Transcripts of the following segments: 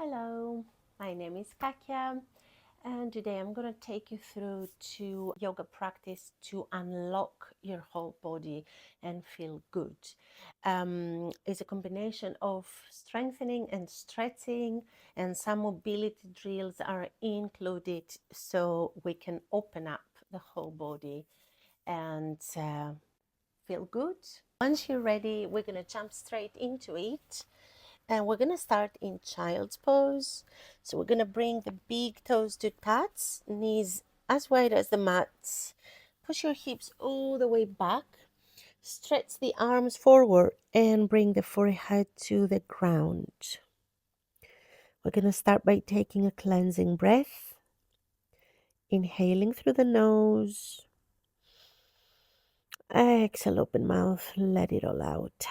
Hello, my name is Katia, and today I'm going to take you through to yoga practice to unlock your whole body and feel good. It's a combination of strengthening and stretching, and some mobility drills are included so we can open up the whole body and feel good. Once you're ready, we're going to jump straight into it. And we're going to start in child's pose. So we're going to bring the big toes to touch, knees as wide as the mat. Push your hips all the way back. Stretch the arms forward and bring the forehead to the ground. We're going to start by taking a cleansing breath. Inhaling through the nose. Exhale, open mouth, let it all out.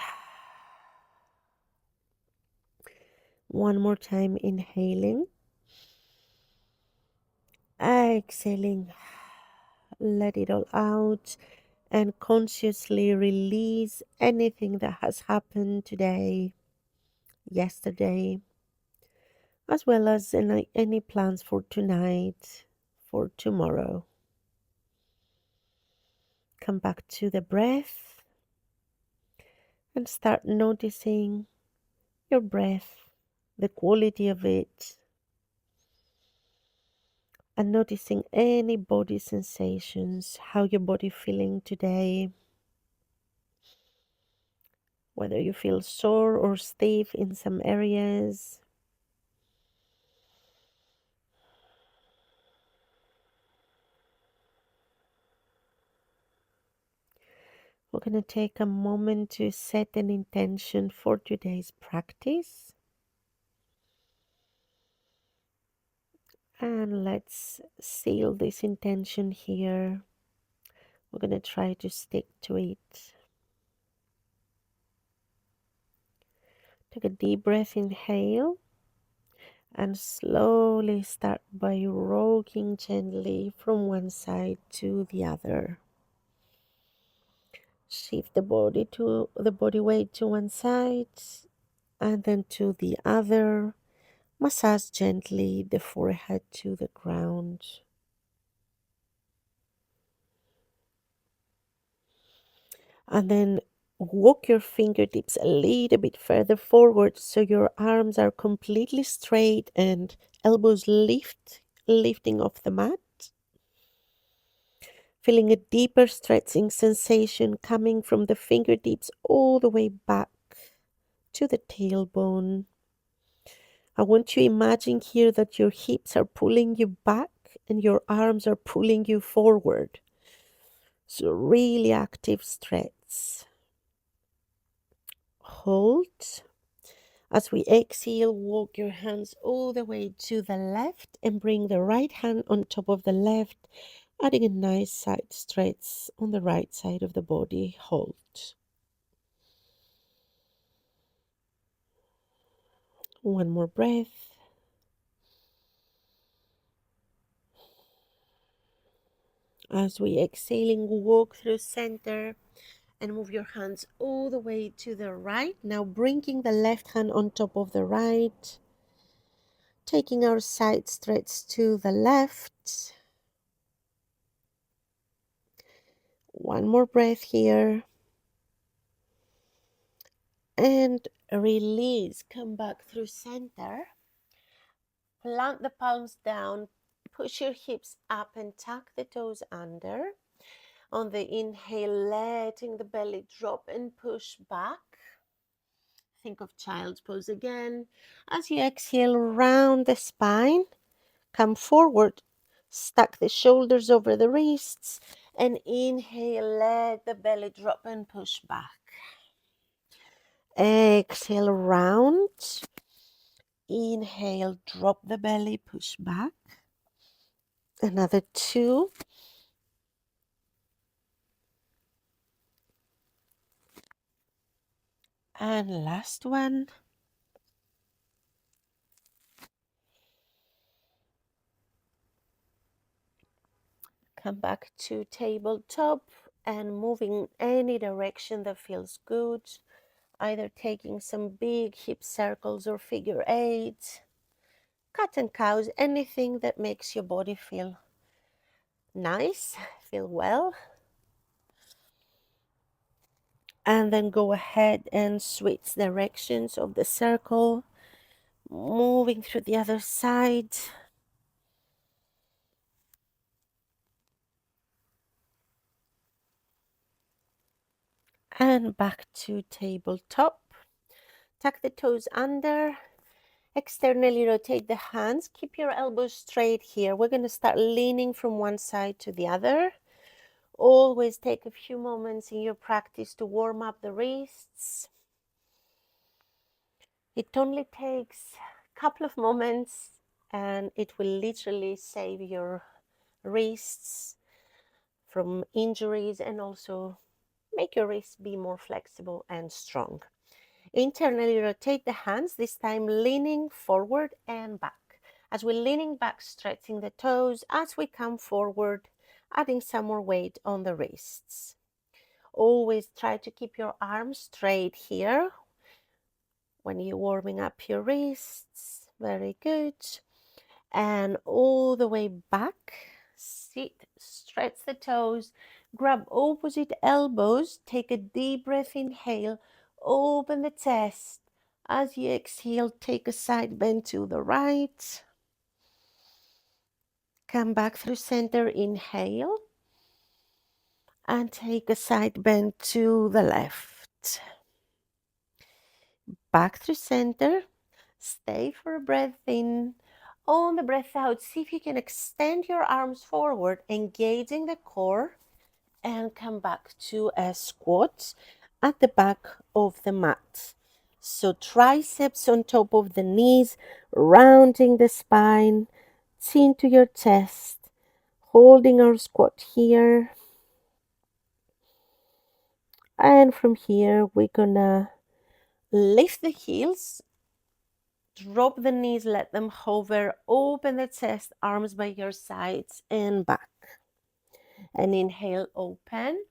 One more time, inhaling. Exhaling, let it all out and consciously release anything that has happened today, yesterday, as well as any plans for tonight, for tomorrow. Come back to the breath and start noticing your breath, the quality of it, and noticing any body sensations, how your body feeling today. Whether you feel sore or stiff in some areas. We're going to take a moment to set an intention for today's practice. And let's seal this intention here. We're going to try to stick to it. Take a deep breath, inhale. And slowly start by rocking gently from one side to the other. Shift the body weight to one side and then to the other. Massage gently the forehead to the ground. And then walk your fingertips a little bit further forward so your arms are completely straight and elbows lifting off the mat. Feeling a deeper stretching sensation coming from the fingertips all the way back to the tailbone. I want you to imagine here that your hips are pulling you back and your arms are pulling you forward. So really active stretch. Hold. As we exhale, walk your hands all the way to the left and bring the right hand on top of the left, adding a nice side stretch on the right side of the body. Hold. One more breath. As we exhaling, walk through center and move your hands all the way to the right. Now bringing the left hand on top of the right. Taking our side stretch to the left. One more breath here. And release. Come back through center. Plant the palms down. Push your hips up and tuck the toes under. On the inhale, letting the belly drop and push back. Think of child's pose again. As you exhale, round the spine. Come forward. Stack the shoulders over the wrists. And inhale, let the belly drop and push back. Exhale, round. Inhale, drop the belly, push back. Another two. And last one. Come back to tabletop and moving any direction that feels good. Either taking some big hip circles or figure eight. cat and cows, anything that makes your body feel nice, feel well. And then go ahead and switch directions of the circle, moving through the other side. And back to tabletop. Tuck the toes under. Externally rotate the hands. Keep your elbows straight here. We're going to start leaning from one side to the other. Always take a few moments in your practice to warm up the wrists. It only takes a couple of moments and it will literally save your wrists from injuries and also make your wrists be more flexible and strong. Internally rotate the hands, this time leaning forward and back. As we're leaning back, stretching the toes. As we come forward, adding some more weight on the wrists. Always try to keep your arms straight here when you're warming up your wrists. Very good. And all the way back. Sit, stretch the toes, grab opposite elbows, take a deep breath, inhale, open the chest. As you exhale, take a side bend to the right. Come back through center, inhale, and take a side bend to the left. Back through center, stay for a breath in. On the breath out, see if you can extend your arms forward, engaging the core, and come back to a squat at the back of the mat. So triceps on top of the knees, rounding the spine, chin to your chest, holding our squat here. And from here, we're gonna lift the heels, drop the knees, let them hover, open the chest, arms by your sides and back. And inhale, open.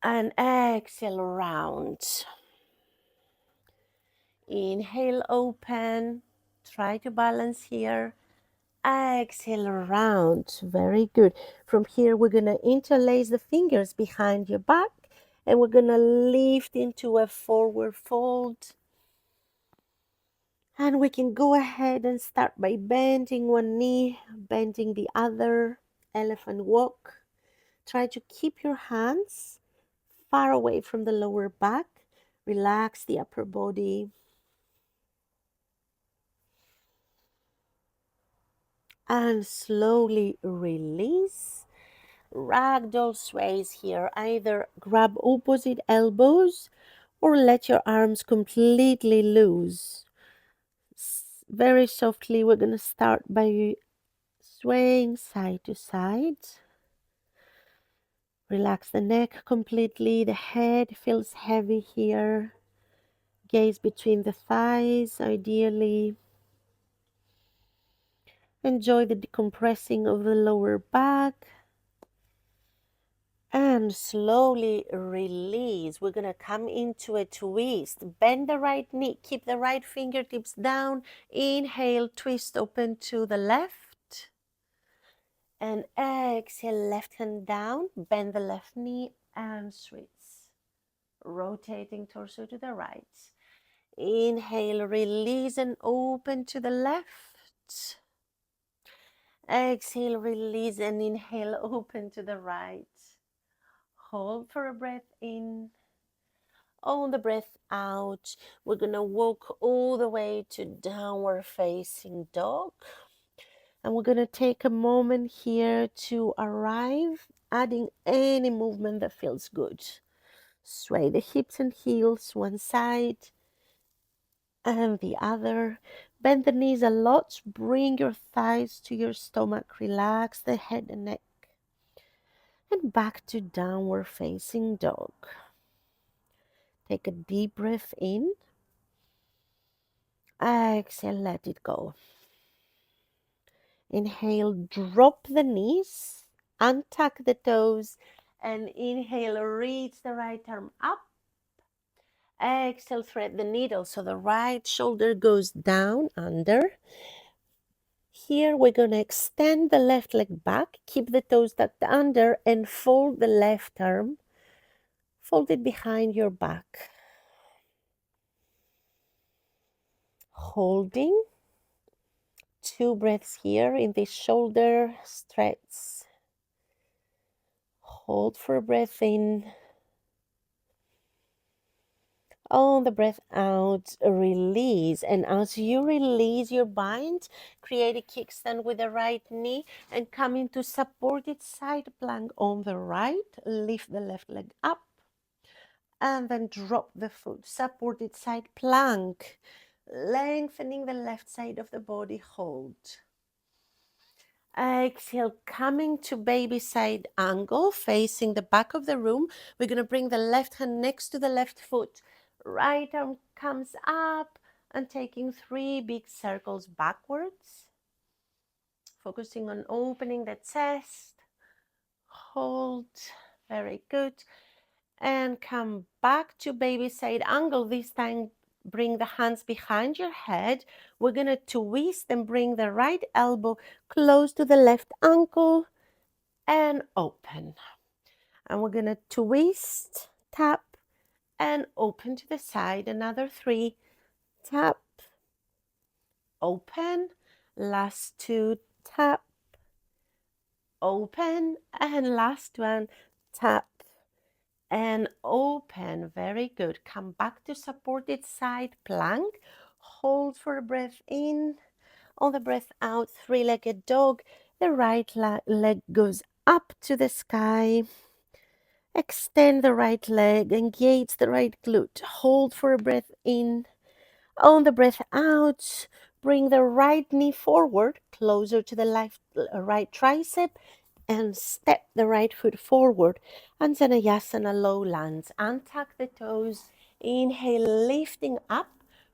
And exhale, round. Inhale, open. Try to balance here. Exhale, round. Very good. From here, we're going to interlace the fingers behind your back and we're going to lift into a forward fold. And we can go ahead and start by bending one knee, bending the other, elephant walk. Try to keep your hands far away from the lower back. Relax the upper body. And slowly release. Ragdoll sways here. Either grab opposite elbows or let your arms completely loose. Very softly, we're going to start by swaying side to side. Relax the neck completely. The head feels heavy here. Gaze between the thighs, ideally. Enjoy the decompressing of the lower back. And slowly release. We're going to come into a twist. Bend the right knee. Keep the right fingertips down. Inhale, twist open to the left. And exhale, left hand down. Bend the left knee and switch. Rotating torso to the right. Inhale, release and open to the left. Exhale, release and inhale, open to the right. Hold for a breath in. On the breath out, we're going to walk all the way to downward facing dog. And we're going to take a moment here to arrive, adding any movement that feels good. Sway the hips and heels one side and the other. Bend the knees a lot. Bring your thighs to your stomach. Relax the head and neck. And back to downward facing dog. Take a deep breath in. Exhale, let it go. Inhale, drop the knees, untuck the toes, and inhale, reach the right arm up Exhale, thread the needle. So the right shoulder goes down, under. Here we're going to extend the left leg back, keep the toes tucked under, and fold the left arm. Fold it behind your back. Holding. 2 breaths here in this shoulder stretch. Hold for a breath in. On the breath out, release. And as you release your bind, create a kickstand with the right knee and come into supported side plank on the right. Lift the left leg up and then drop the foot. Supported side plank. Lengthening the left side of the body. Hold. Exhale, coming to baby side angle, facing the back of the room. We're going to bring the left hand next to the left foot. Right arm comes up and taking 3 big circles backwards. Focusing on opening the chest. Hold. Very good. And come back to baby side angle. This time, bring the hands behind your head. We're going to twist and bring the right elbow close to the left ankle and open. And we're going to twist, tap, and open to the side. Another 3. Tap, open. Last 2. Tap, open. And last one. Tap and open. Very good. Come back to supported side plank. Hold for a breath in. On the breath out, 3-legged dog. The right leg goes up to the sky. Extend the right leg, engage the right glute. Hold for a breath in. On the breath out, bring the right knee forward, closer to the right tricep, and step the right foot forward. Anjaneyasana, low lunge. Untuck the toes. Inhale, lifting up.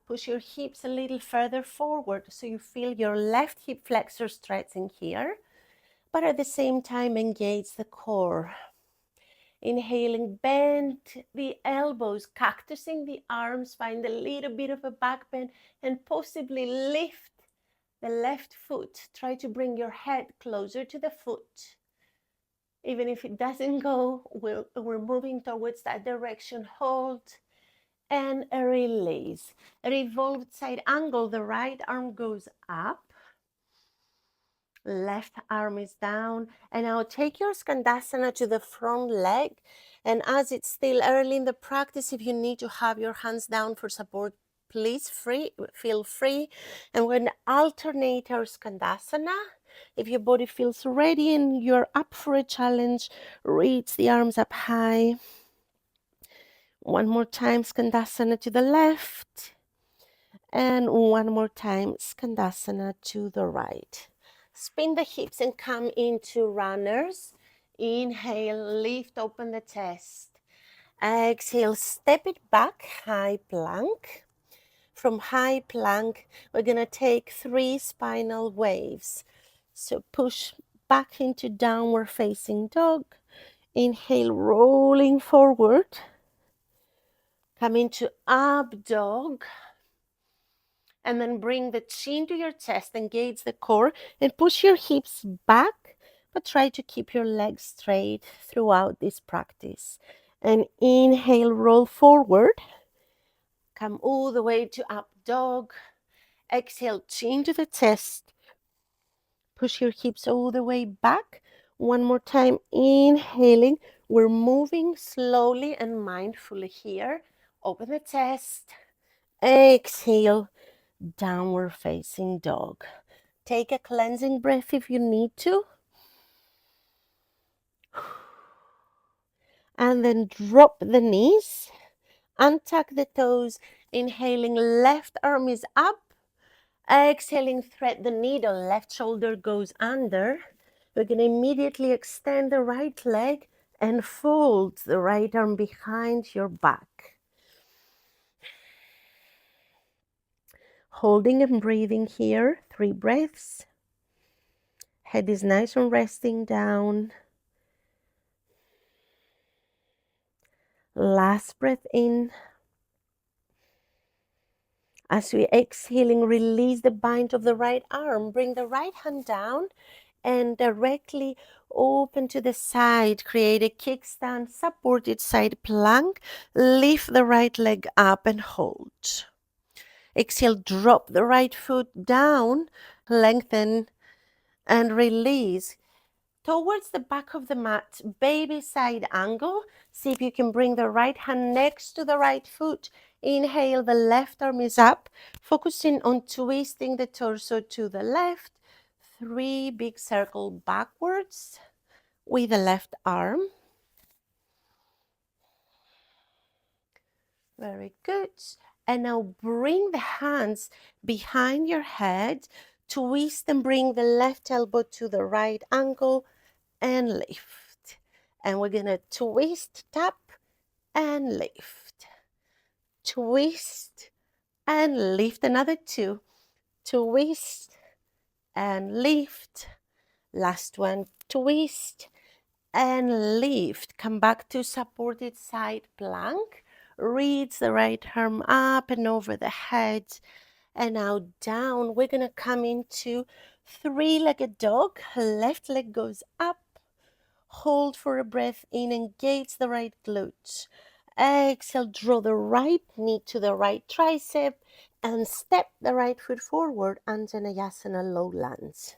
Push your hips a little further forward so you feel your left hip flexor stretching here, but at the same time engage the core. Inhaling, bend the elbows, cactusing the arms, find a little bit of a back bend, and possibly lift the left foot. Try to bring your head closer to the foot. Even if it doesn't go, we're moving towards that direction. Hold and release. Revolved side angle, the right arm goes up. Left arm is down, and now take your Skandasana to the front leg. And as it's still early in the practice, if you need to have your hands down for support, please feel free. And we're going to alternate our Skandasana. If your body feels ready and you're up for a challenge, reach the arms up high. One more time, Skandasana to the left. And one more time, Skandasana to the right. Spin the hips and come into runners. Inhale, lift, open the chest. Exhale, step it back, high plank. From high plank, we're going to take 3 spinal waves. So push back into downward facing dog. Inhale, rolling forward. Come into up dog. And then bring the chin to your chest, engage the core, and push your hips back, but try to keep your legs straight throughout this practice. And inhale, roll forward. Come all the way to up dog. Exhale, chin to the chest. Push your hips all the way back. One more time, inhaling. We're moving slowly and mindfully here. Open the chest. Exhale. Downward facing dog. Take a cleansing breath if you need to. And then drop the knees. Untuck the toes. Inhaling, left arm is up. Exhaling, thread the needle. Left shoulder goes under. We're going to immediately extend the right leg and fold the right arm behind your back. Holding and breathing here, 3 breaths. Head is nice and resting down. Last breath in. As we exhaling, release the bind of the right arm. Bring the right hand down and directly open to the side. Create a kickstand, supported side plank. Lift the right leg up and hold. Exhale, drop the right foot down, lengthen and release. Towards the back of the mat, baby side angle. See if you can bring the right hand next to the right foot. Inhale, the left arm is up, focusing on twisting the torso to the left. 3 big circle backwards with the left arm. Very good. And now bring the hands behind your head. Twist and bring the left elbow to the right angle and lift. And we're going to twist, tap, and lift. Twist and lift. Another 2. Twist and lift. Last one. Twist and lift. Come back to supported side plank. Reach the right arm up and over the head. And now down. We're going to come into 3-legged dog. Left leg goes up. Hold for a breath in. Engage the right glute. Exhale, draw the right knee to the right tricep and step the right foot forward. Anjaneyasana, low lunge.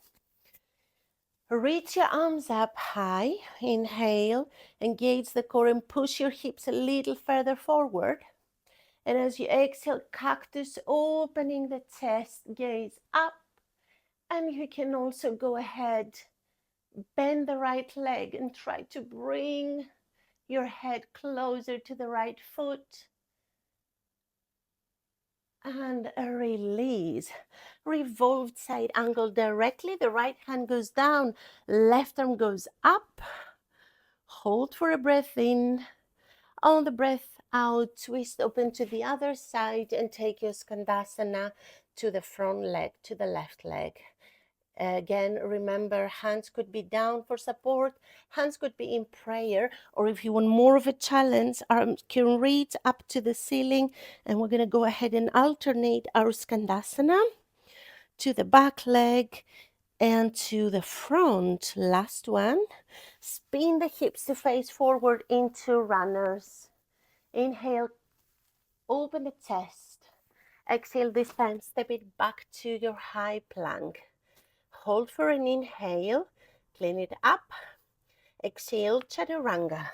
Reach your arms up high. Inhale, engage the core and push your hips a little further forward. And as you exhale, cactus, opening the chest, gaze up. And you can also go ahead, bend the right leg and try to bring your head closer to the right foot. And a release. Revolved side angle directly. The right hand goes down, left arm goes up. Hold for a breath in. On the breath out, twist open to the other side and take your Skandasana to the front leg, to the left leg. Again, remember, hands could be down for support, hands could be in prayer, or if you want more of a challenge, arms can reach up to the ceiling. And we're going to go ahead and alternate our Skandasana to the back leg and to the front. Last one. Spin the hips to face forward into runners. Inhale, open the chest. Exhale, this time step it back to your high plank. Hold for an inhale, clean it up. Exhale, chaturanga.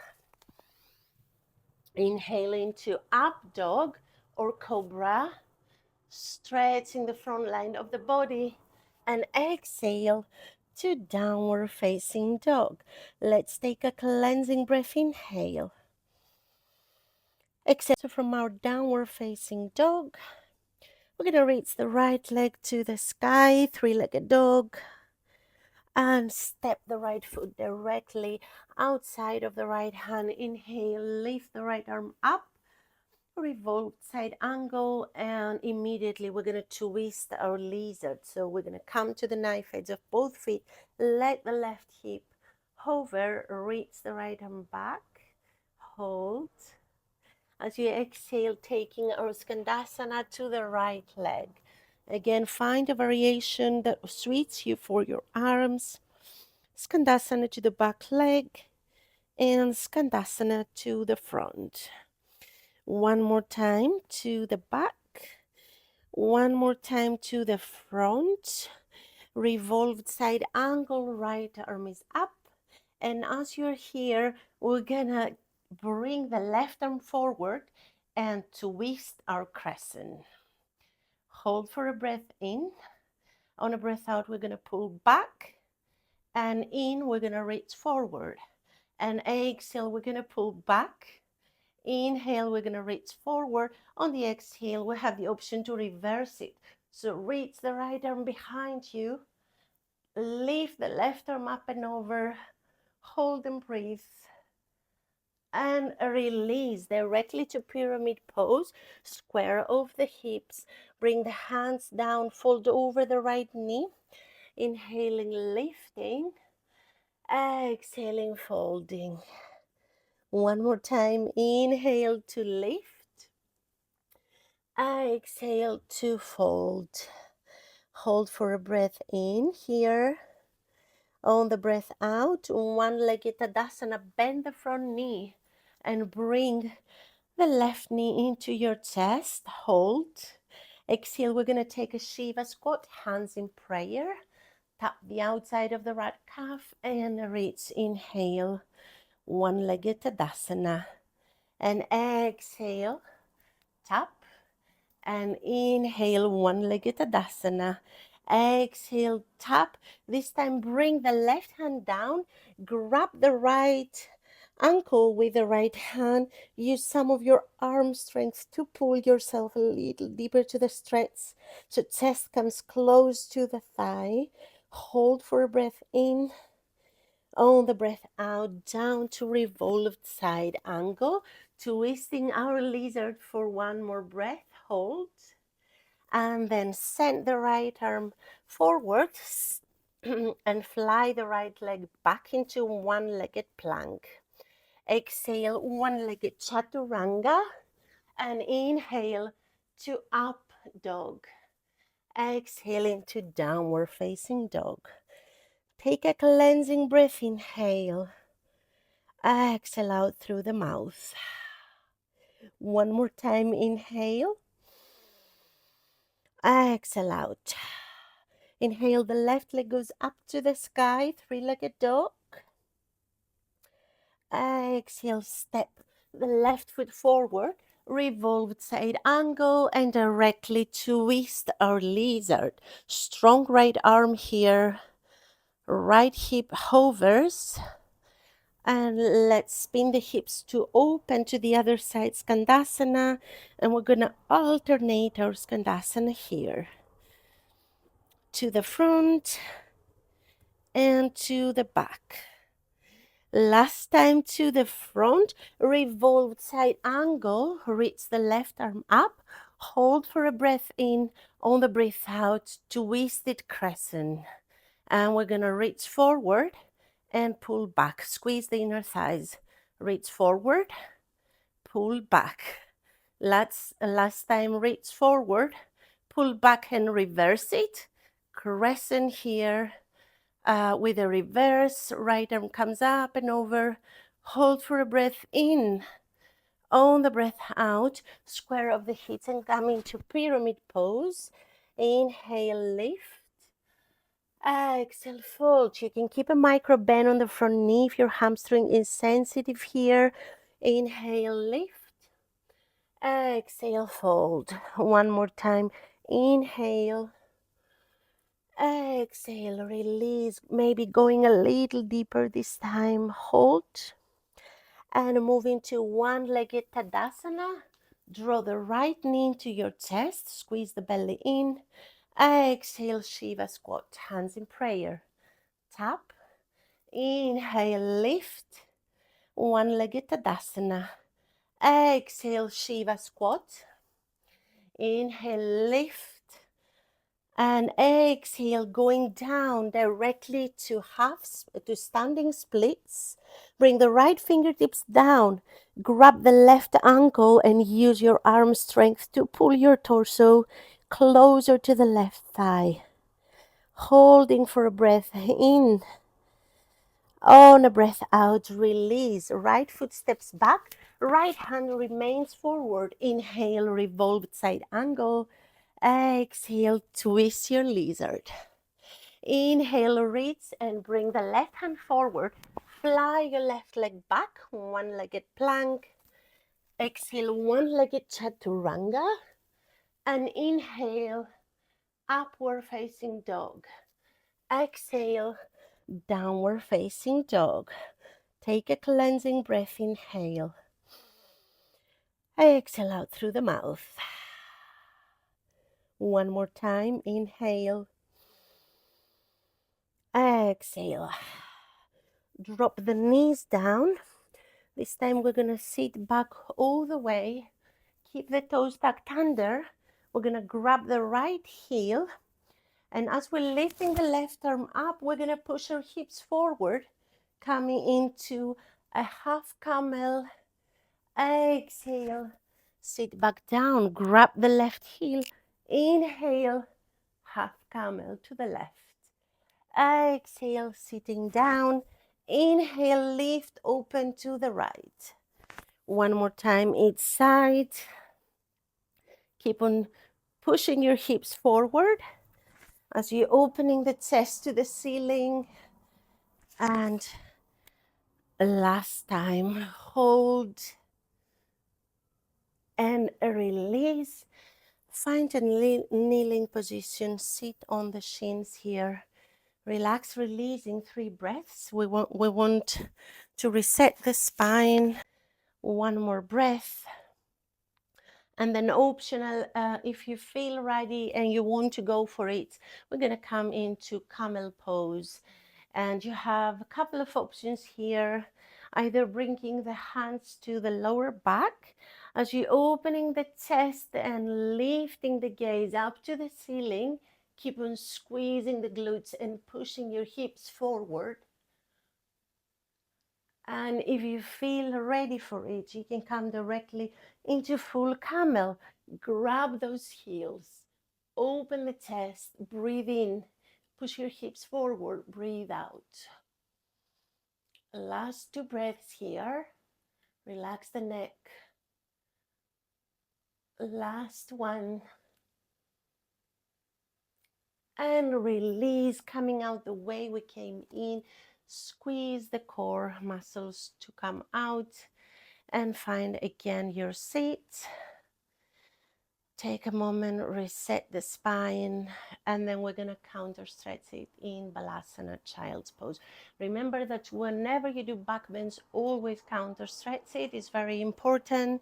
Inhale into up dog or cobra, stretching the front line of the body. And exhale to downward facing dog. Let's take a cleansing breath. Inhale. Exhale from our downward facing dog. We're going to reach the right leg to the sky, 3-legged dog. And step the right foot directly outside of the right hand. Inhale, lift the right arm up, revolve side angle, and immediately we're going to twist our lizard. So we're going to come to the knife edge of both feet, let the left hip hover, reach the right arm back, hold. As you exhale, taking our Skandasana to the right leg. Again, find a variation that suits you for your arms. Skandasana to the back leg and Skandasana to the front. One more time to the back. One more time to the front. Revolved side angle, right arm is up. And as you're here, we're gonna bring the left arm forward and twist our crescent. Hold for a breath in. On a breath out, we're gonna pull back. And in, we're gonna reach forward. And exhale, we're gonna pull back. Inhale, we're gonna reach forward. On the exhale, we have the option to reverse it. So reach the right arm behind you. Lift the left arm up and over. Hold and breathe. And release directly to pyramid pose. Square off the hips. Bring the hands down, fold over the right knee. Inhaling, lifting. Exhaling, folding. One more time. Inhale to lift. Exhale to fold. Hold for a breath in here. On the breath out, one-legged Tadasana, bend the front knee and bring the left knee into your chest. Hold. Exhale, we're going to take a Shiva squat, hands in prayer. Tap the outside of the right calf and reach. Inhale, one-legged Tadasana. And exhale, tap. And inhale, one-legged Tadasana. Exhale, tap. This time bring the left hand down, grab the right ankle with the right hand. Use some of your arm strength to pull yourself a little deeper to the stretch, so chest comes close to the thigh. Hold for a breath in. On the breath out, down to revolved side angle, twisting our lizard for one more breath. Hold. And then send the right arm forward and fly the right leg back into one-legged plank. Exhale, one-legged chaturanga, and inhale to up dog. Exhale into downward facing dog. Take a cleansing breath, inhale. Exhale out through the mouth. One more time, inhale. Exhale out. Inhale, the left leg goes up to the sky, three-legged dog. Exhale, step the left foot forward, revolved side angle, and directly twist our lizard. Strong right arm here, right hip hovers, and let's spin the hips to open to the other side, Skandasana, and we're gonna alternate our Skandasana here. To the front and to the back. Last time to the front, revolved side angle, reach the left arm up, hold for a breath in, on the breath out, twisted crescent. And we're gonna reach forward and pull back, squeeze the inner thighs, reach forward, pull back. Last time, reach forward, pull back and reverse it, crescent here. With a reverse, right arm comes up and over. Hold for a breath in. On the breath out, square of the hips and come into pyramid pose. Inhale, lift. Exhale, fold. You can keep a micro bend on the front knee if your hamstring is sensitive here. Inhale, lift. Exhale, fold. One more time. Inhale. Exhale, release, maybe going a little deeper this time. Hold. And move into one-legged Tadasana. Draw the right knee into your chest. Squeeze the belly in. Exhale, Shiva squat. Hands in prayer. Tap. Inhale, lift. One-legged Tadasana. Exhale, Shiva squat. Inhale, lift. And exhale, going down directly to standing splits. Bring the right fingertips down. Grab the left ankle and use your arm strength to pull your torso closer to the left thigh. Holding for a breath in. On a breath out, release. Right foot steps back. Right hand remains forward. Inhale, revolved side angle. Exhale, twist your lizard. Inhale, reach and bring the left hand forward. Fly your left leg back, one-legged plank. Exhale, one-legged chaturanga. And inhale, upward facing dog. Exhale, downward facing dog. Take a cleansing breath, inhale. Exhale out through the mouth. One more time, inhale. Exhale. Drop the knees down. This time we're going to sit back all the way. Keep the toes tucked under. We're going to grab the right heel. And as we're lifting the left arm up, we're going to push our hips forward, coming into a half camel. Exhale. Sit back down, grab the left heel, inhale, half camel to the left. Exhale, sitting down, inhale, lift, open to the right. One more time each side. Keep on pushing your hips forward as you're opening the chest to the ceiling. And last time, hold and release. Find a kneeling position. Sit on the shins here. Relax, releasing 3 breaths. We want to reset the spine. One more breath. And then optional, if you feel ready and you want to go for it, we're going to come into camel pose. And you have a couple of options here, either bringing the hands to the lower back as you're opening the chest and lifting the gaze up to the ceiling. Keep on squeezing the glutes and pushing your hips forward. And if you feel ready for it, you can come directly into full camel. Grab those heels, open the chest, breathe in, push your hips forward, breathe out. Last 2 breaths here. Relax the neck. Last one. And release, coming out the way we came in. Squeeze the core muscles to come out and find again your seat. Take a moment, reset the spine, and then we're going to counter stretch it in Balasana, child's pose. Remember that whenever you do back bends, always counter stretch it. It's very important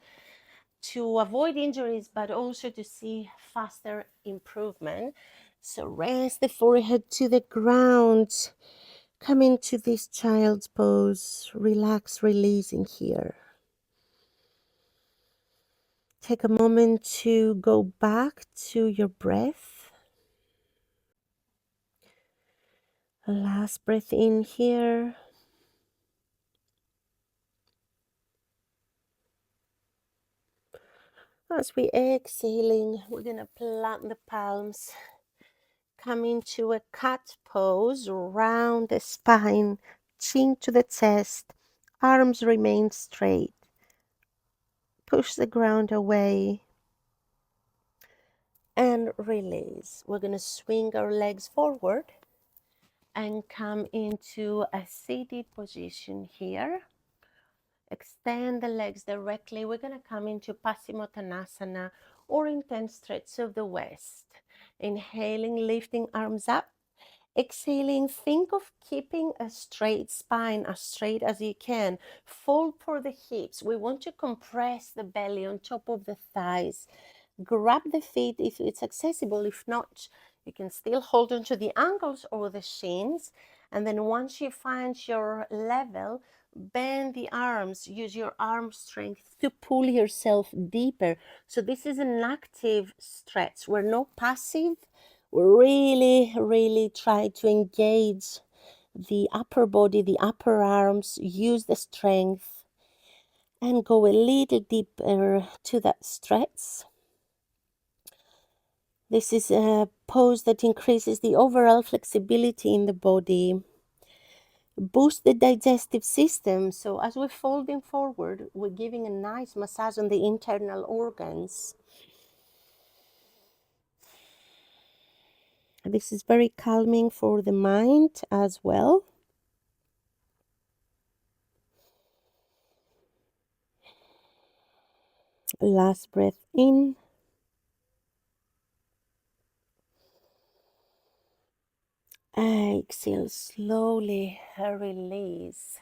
to avoid injuries, but also to see faster improvement. So rest the forehead to the ground. Come into this child's pose. Relax, releasing here. Take a moment to go back to your breath. Last breath in here. As we exhaling, we're going to plant the palms. Come into a cat pose, round the spine, chin to the chest, arms remain straight. Push the ground away and release. We're going to swing our legs forward and come into a seated position here. Extend the legs directly. We're going to come into Paschimottanasana or intense stretch of the waist. Inhaling, lifting arms up. Exhaling, think of keeping a straight spine, as straight as you can. Fold for the hips. We want to compress the belly on top of the thighs. Grab the feet if it's accessible. If not, you can still hold onto the ankles or the shins. And then once you find your level, bend the arms. Use your arm strength to pull yourself deeper. So this is an active stretch. We're not passive. We really try to engage the upper body, the upper arms, use the strength and go a little deeper to that stretch. This is a pose that increases the overall flexibility in the body, boost the digestive system. So as we're folding forward, we're giving a nice massage on the internal organs. This is very calming for the mind as well. Last breath in. Exhale, slowly release.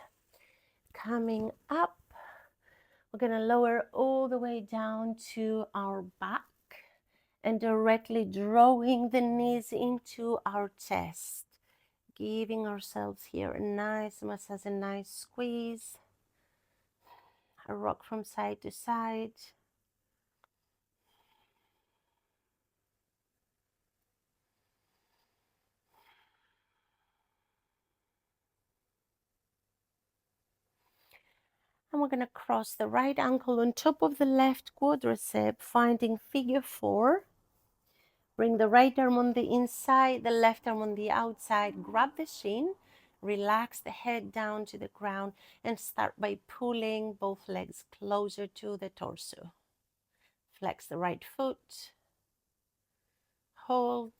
Coming up, we're going to lower all the way down to our back and directly drawing the knees into our chest. Giving ourselves here a nice massage, a nice squeeze. A rock from side to side. And we're going to cross the right ankle on top of the left quadricep, finding figure 4. Bring the right arm on the inside, the left arm on the outside. Grab the shin, relax the head down to the ground, and start by pulling both legs closer to the torso. Flex the right foot, hold,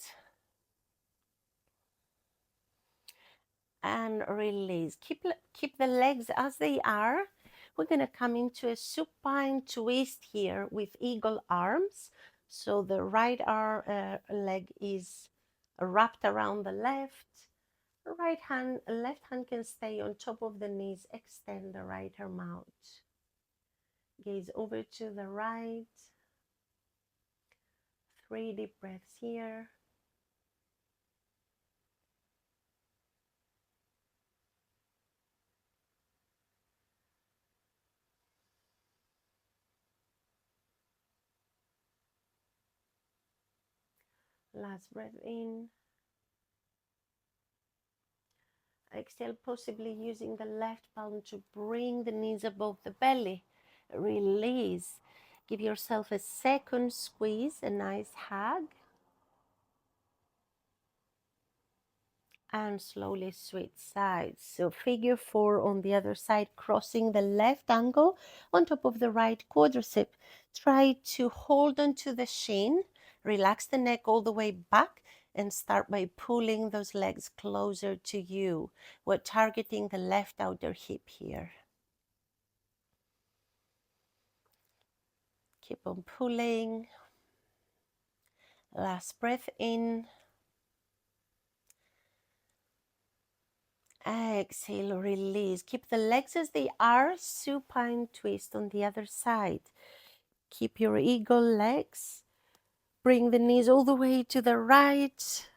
and release. Keep the legs as they are. We're going to come into a supine twist here with eagle arms. So the right leg is wrapped around the left. Left hand can stay on top of the knees. Extend the right arm out. Gaze over to the right. 3 deep breaths here. Last breath in. Exhale, possibly using the left palm to bring the knees above the belly. Release. Give yourself a second squeeze, a nice hug. And slowly switch sides. So figure 4 on the other side, crossing the left ankle on top of the right quadricep. Try to hold onto the shin, relax the neck all the way back, and start by pulling those legs closer to you. We're targeting the left outer hip here. Keep on pulling. Last breath in. Exhale, release. Keep the legs as they are, supine twist on the other side. Keep your eagle legs. Bring the knees all the way to the right.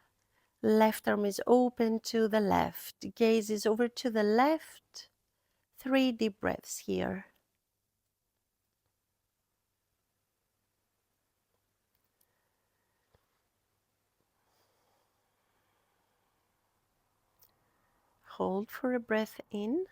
Left arm is open to the left. Gaze is over to the left. 3 deep breaths here. Hold for a breath in.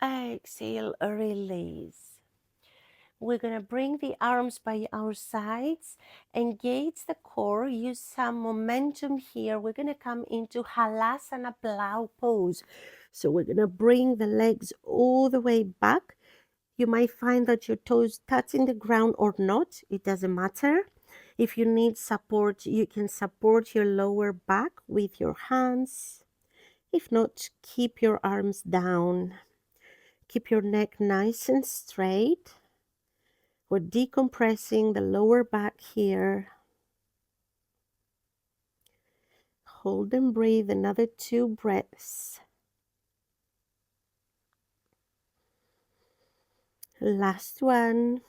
Exhale, release. We're going to bring the arms by our sides, engage the core, use some momentum here. We're going to come into Halasana plow pose. So we're going to bring the legs all the way back. You might find that your toes touching the ground or not. It doesn't matter. If you need support, you can support your lower back with your hands. If not, keep your arms down. Keep your neck nice and straight. We're decompressing the lower back here. Hold and breathe another 2 breaths. Last one.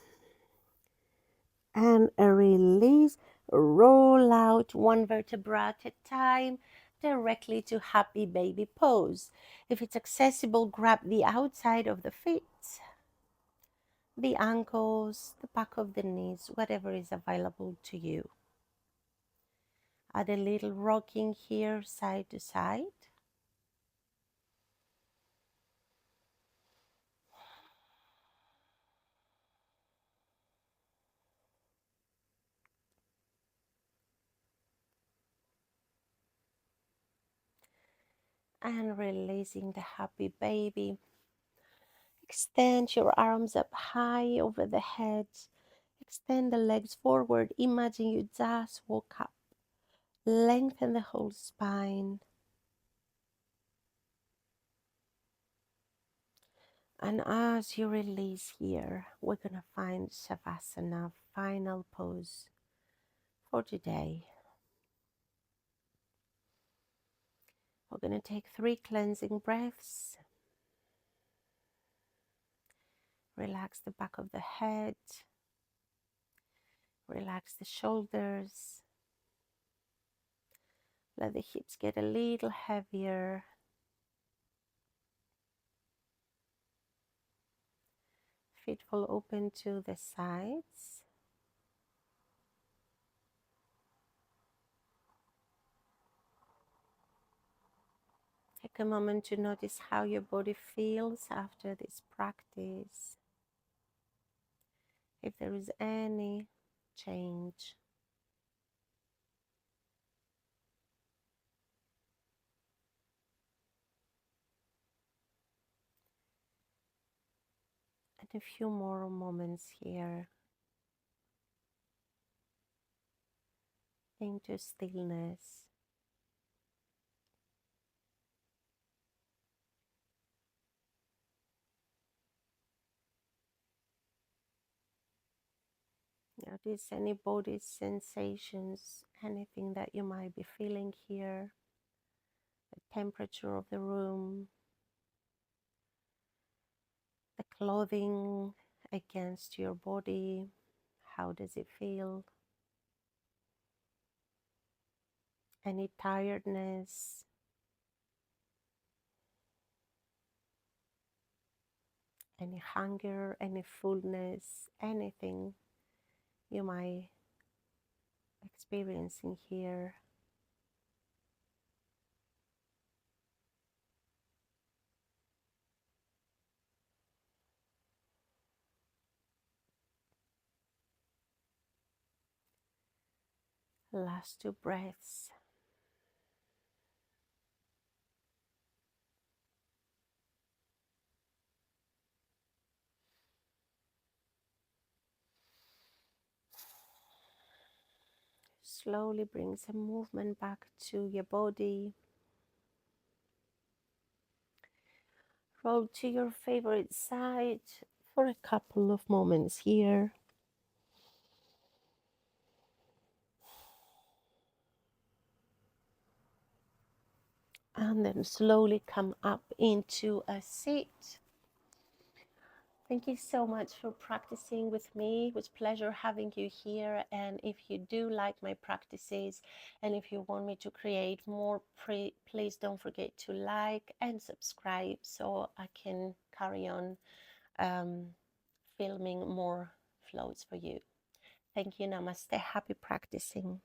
And a release. Roll out 1 vertebra at a time directly to happy baby pose. If it's accessible, grab the outside of the feet, the ankles, the back of the knees, whatever is available to you. Add a little rocking here, side to side. And releasing the happy baby. Extend your arms up high over the head. Extend the legs forward. Imagine you just woke up. Lengthen the whole spine. And as you release here, we're going to find Shavasana, final pose for today. We're going to take 3 cleansing breaths. Relax the back of the head. Relax the shoulders. Let the hips get a little heavier. Feet fall open to the sides. take a moment to notice how your body feels after this practice. If there is any change. And a few more moments here into stillness. Notice any body sensations, anything that you might be feeling here, the temperature of the room, the clothing against your body, how does it feel? Any tiredness, any hunger, any fullness, anything you might experiencing here. Last 2 breaths. Slowly bring some movement back to your body. Roll to your favorite side for a couple of moments here. And then slowly come up into a seat. Thank you so much for practicing with me. It was a pleasure having you here. And if you do like my practices and if you want me to create more, please don't forget to like and subscribe so I can carry on filming more flows for you. Thank you. Namaste. Happy practicing.